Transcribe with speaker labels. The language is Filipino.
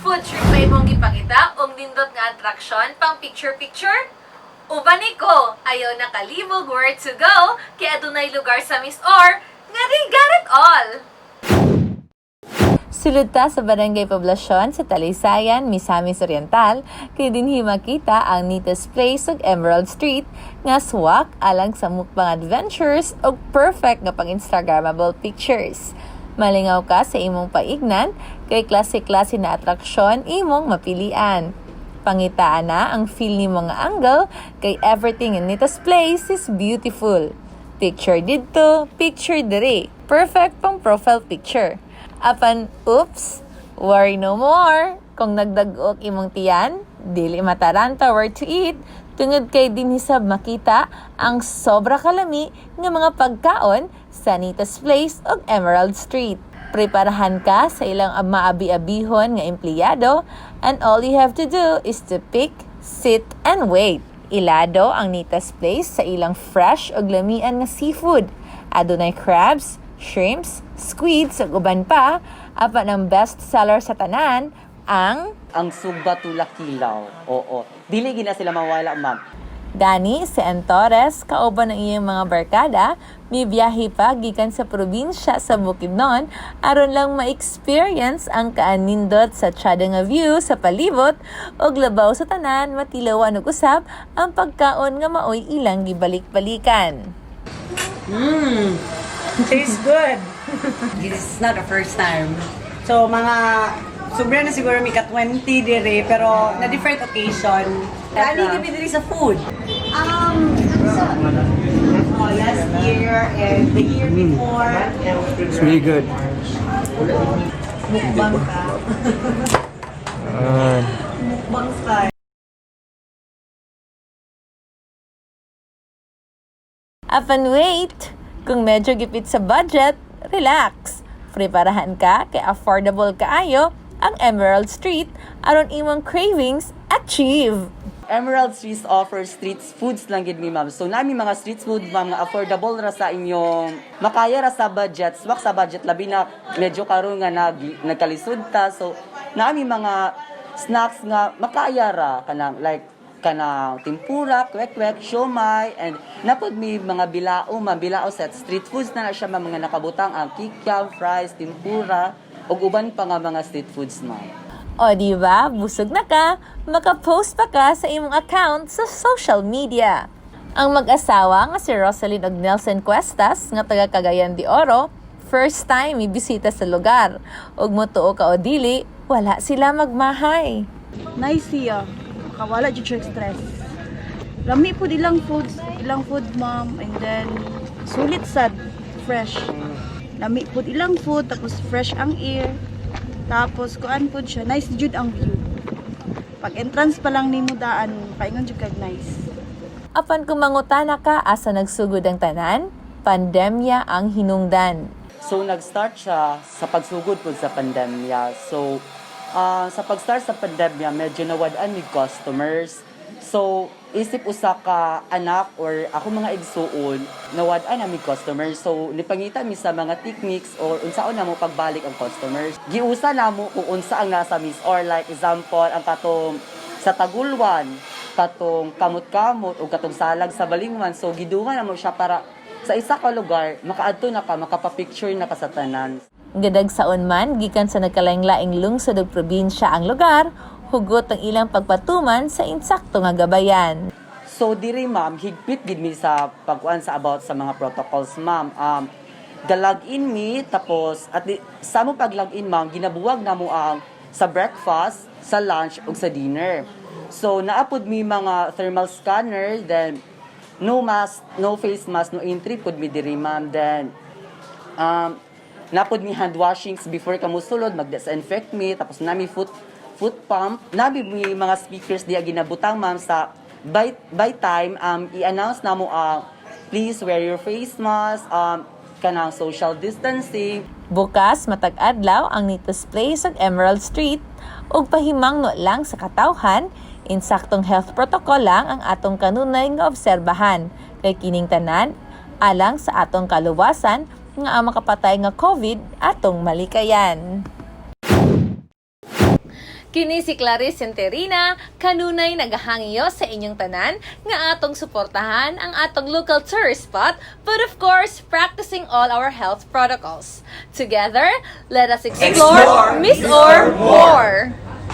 Speaker 1: food trip pa imong gipakita og nindot nga atraksyon pang picture-picture? Ubani ko, ayaw nakalibog where to go, kaya adunay lugar sa Miss Or, nga di got it all! Sulod ta sa Barangay Poblasyon sa Talisayan, Misamis Oriental, kay dinhi makita ang neatest place ug Emerald Street nga swak alang sa mukbang adventures ug perfect nga pang-instagrammable pictures. Malingaw ka sa imong paignan kay klase-klase na atraksyon imong mapilian. Pangitaan na ang feel ni mga angle kay everything in this place is beautiful. Picture dito, picture diri. Perfect pang profile picture. Apan, oops, worry no more. Kung nagdag-ok imong tiyan, dili mataranta where to eat, tungod kay dinhisab makita ang sobra kalami nga mga pagkaon sa neatest place og Emerald Street. Preparahan ka sa ilang maabi-abihon nga empleyado and all you have to do is to pick, sit, and wait. Ilado ang neatest place sa ilang fresh ug lamian nga seafood. Adunay crabs, shrimps, squids ug uban pa, apan ang best seller sa tanan ang
Speaker 2: sugba tula kilaw. Oo. Dili gina sila mawala, ma'am.
Speaker 1: Gani, si Torres, kauban ng iyong mga barkada, may biyahe pa gikan sa probinsya sa Bukidnon aron lang ma-experience ang kaanindot sa tiyada nga view sa palibot o labaw sa tanan matilawan ug usab ang pagkaon nga maoy ilang gibalik-balikan.
Speaker 3: Tastes good.
Speaker 4: This is not the first time.
Speaker 3: So, sobra na siguro may ka-20 dire, pero na different occasion.
Speaker 4: Kali gibi diri sa food.
Speaker 3: Last year and the year before.
Speaker 5: It's really good.
Speaker 3: Mukbang ka. Mukbang style.
Speaker 1: Apan wait, kung medyo gipit sa budget, relax. Preparahan ka kay affordable kaayo ang Emerald Street aron imong cravings achieve.
Speaker 2: Emerald Street offers street foods lang gid mi, ma'am. So nami mga street food, ma'am, nga affordable ra sa inyong makaya ra sa budget. Swak sa budget labi na medyo karon nga nagkalisod ta. So nami mga snacks nga makaya ra kanang like kanang tempura, kwek-kwek, siomai, and napod mi mga bilao, ma'am, bilao set street foods na siya, ma'am, mga nakabutang ang kikiam, fries, tempura, ug uban pa nga mga street foods, ma'am.
Speaker 1: O diba, busog na ka, makapost pa ka sa imong account sa social media. Ang mag-asawa nga si Rosalyn ug Nelson Cuestas nga taga Cagayan de Oro, first time ibisita sa lugar. Ug motuo ka o dili, wala sila magmahay.
Speaker 6: Nice siya. Makawala dyan siya stress. Lami po ilang food, ma'am, and then sulit sad, fresh. Lami po ilang food, tapos fresh ang air. Tapos kuan po siya, nice jud ang view. Pag entrance pa lang nimo daan, paingon jud kag nice.
Speaker 1: Apan kung mangutana ka asa nagsugod ang tanan, pandemya ang hinungdan.
Speaker 2: So nag-start siya sa pagsugod po sa pandemya. So sa pag-start sa pandemya, medyo nawad-an mi customers. So, isip usa ka anak or ako mga igsuon, nawad-an na mi customers. So, nipangita mi sa mga techniques or unsaon na mo pagbalik ang customers. Giusa na mo kung unsa ang nasa Miss or like example, ang katong sa Tagulwan, katong kamot-kamot o katong salag sa Balingwan. So, gidungan na mo siya para sa isa ka lugar, makaadto na ka, makapapicture na ka sa tanan.
Speaker 1: Gadagsaon man, gikan sa nagkalaing-laing lungsod ug probinsya ang lugar, hugot ang ilang pagpatuman sa insakto nga gabayan.
Speaker 2: So diri, ma'am, higpit gid mi sa pagkuan sa about sa mga protocols, ma'am. Galag-in mi, tapos sa mo pag-log-in, ma'am, ginabuwag na mo ang sa breakfast, sa lunch ug sa dinner. So naapod mi mga thermal scanner, then no mask, no face mask, no entry pud mi diri, ma'am. Then napod mi hand washings before ka musulod, mag-disinfect mi, tapos nami foot pump. Nabi mi mga speakers diya ginabutang, ma'am, sa by time i-announce na mo please wear your face mask, kanang social distancing.
Speaker 1: Bukas matag adlaw ang neatest place sa Emerald Street ug pahimangno lang sa katawhan, insaktong health protocol lang ang atong kanunay nga obserbahan kay kining tanan alang sa atong kaluwasan nga ang makapatay nga COVID atong malikayan. Kini si Clarice Centerina, kanunay nagahangyo sa inyong tanan nga atong suportahan ang atong local tourist spot, but of course, practicing all our health protocols. Together, let us explore, Miss Or more!